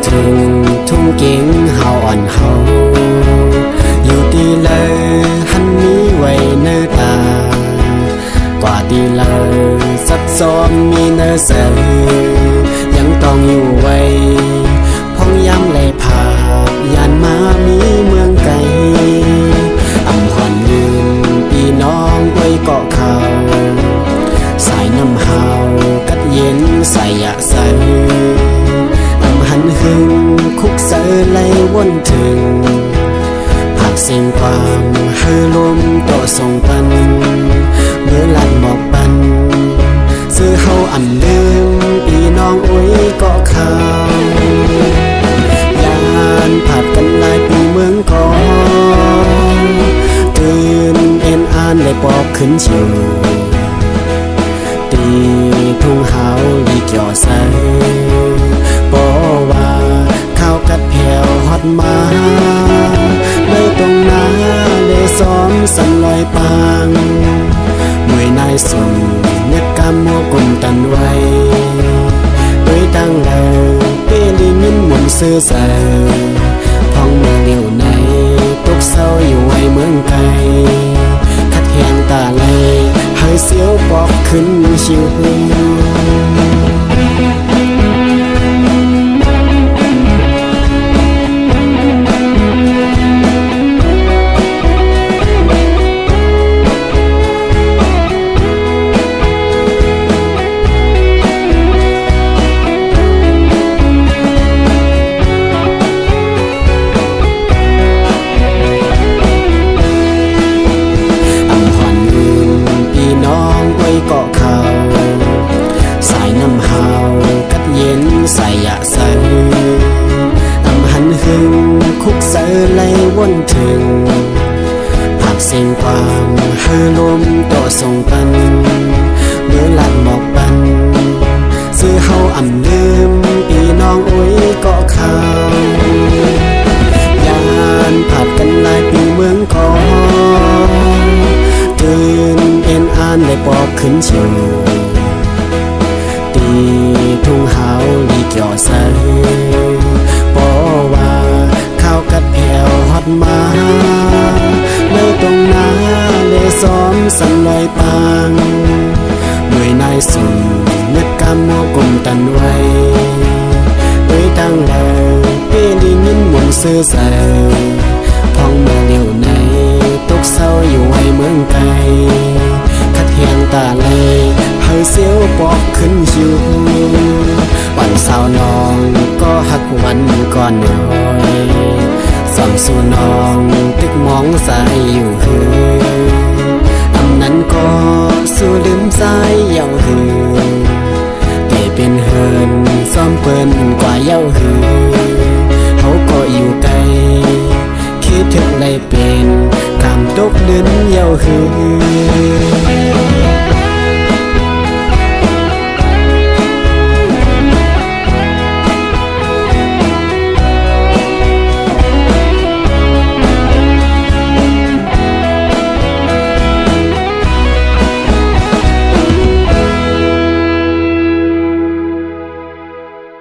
ถึงทุ่งเก่งเฮาอ่อนเฮาอยู่ดีเลยหันนี้ไว้เนื้อตากว่าดีเลยซับซ้อนมีเนื้อเสือยังต้องอยู่ไว้พ้องย้ำเลยภาพยานมามีเมืองไกลอำหอนลืมพี่น้องไว้เกาะเขาสายน้ำหาวกัดเย็นใส่ยะใสหันหึงคุกเสือไล่วนถึงผักสิ่งความฮือลมโตส่งปันเมื่อลันบอกปันซื้อเฮาอันลืมพี่น้องอุ้ยเกาะเขายานผัดกันหลายปีเมืองก่อนตื่นเอ็นอ่านได้ปอบขึ้นชิวตีทุ่งเฮาลีเกี่ยวใสว่าข้าวกัดแผ่วฮอดมาเลยตรงหน้าเลยซ้อมสันลอยปางมวยนายสุ่มเน็กกำมัวกุมตันไว้ด้วยตั้งเลยเปลีงินหมุนซื้อเสือท้องเมืองเดียวในตกเศร้าอยู่ไว้เมืองไกลคัดแหงตาเลยให้เสียวปอกขึ้นชิวเกาะเขาสายน้ำหาวกัดเย็นใส่ยะใสหันหึงคุกเสือไล่วนถึงผักสิ่งความฮือลมโตส่งปันเมื่อลันบอกปันซื้อเฮาอ่ำลืมพี่น้องอุ้ยเกาะเขายานผัดกันหลายปีเมืองก่อนตื่นเอ็นอ่านได้ปอบขึ้นชิวตีทุ่งเฮาลีเกี่ยวใสว่าข้าวกัดแผ่วฮอดมาเลยตรงหน้าเลยซ้อมสันลอยปางมวยนายสุ่มเน็กกำมัวกุมตันไว้ด้วยตั้งเลยเปลีงินหมุนซื้อเสือท้องเมืองเดียวในตกเศร้าอยู่ไว้เมืองไกลคัดแหงตาเลยให้เสียวปอกขึ้นชิววันเศร้านองก็หักวันก่อนน้อยส่องสู่น้องตึกมองสายอยู่หืออำนั้นก็สู้ลืมสายเย้าหือแต่เป็นเฮินซ้อมเปิ้นกว่าเย้าหือเขาก็อยู่ไกลคิดถึงเลยเป็นกำตกลื่นเย้าหือ